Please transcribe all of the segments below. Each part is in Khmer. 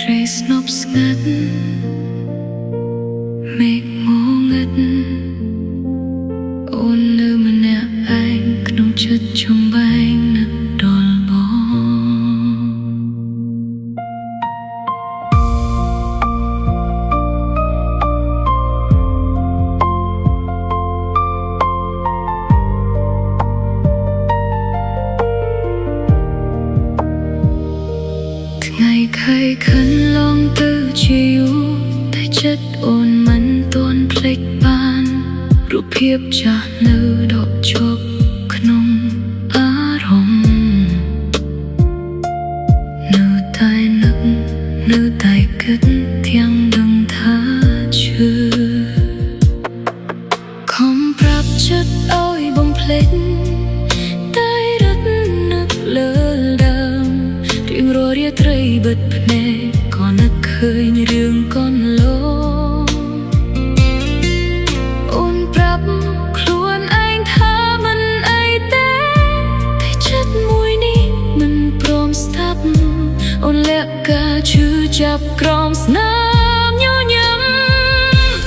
ត្រីស្នប់ស្ងាត់មេឃងងឹតអូននៅម្នាក់ឯងក្នុងចិត្តចំបែងនឹកដល់បងថ្ងៃខៃខិនឡងទៅជាយូរតែចិត្តអូនមិនទាន់ភ្លេចបានរូបភាពចាស់នៅដកជាប់ក្នុងអារម្មណ៍នៅតែនឹកនៅតែគិតទាំងដឹងថាឈឺខំប្រាប់ចិត្តឲ្យបំភ្លេចតែរត់នឹកលើដើមរៀងរាល់ត្រីបិទភ្នែកក៏នឹកឃើញរឿងកូនលោអូនប្រាប់ខ្លួនឯងថាមិនអីទេតែចិត្តមួយនេះមិនព្រមស្ដាប់អូនលាក់ការឈឺចាប់ក្រោមស្នាមញញឹម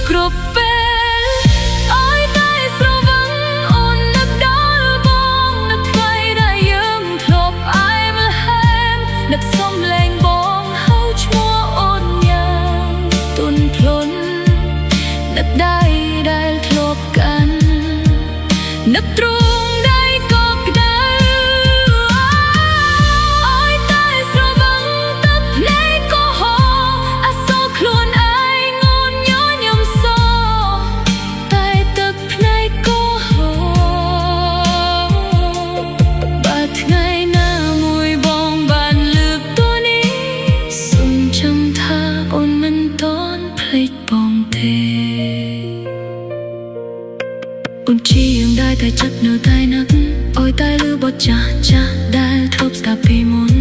គ្រប់ពេលអើយតែស្រវឹងអូននឹកដល់បងនឹកថ្ងៃដែលយើងធ្លាប់អែមល្ហែមនឹកសំឡេងបងហៅឈ្មោះអូនយ៉ាងទន់ភ្លន់នឹកដៃដែលធ្លាប់កាន់នឹកទ្រូងដៃក៏ក្តៅអើយតែស្រវឹងទឹកភ្នែកក៏ហូរអាសូរខ្លួនឯងងូនញញឹមសតែទឹកភ្នែកក៏ហូរបើថ្ងៃណាមួយបងបានលើកតួនេះសុំចាំថាអូនមិនតន់ភ្លេចបងទេអូនជាយ៉ាងដែរតែចិត្តនៅតែនឹកអើយតែលឺបទចាស់ចាស់ដែលធ្លាប់ស្ដាប់ពីមុន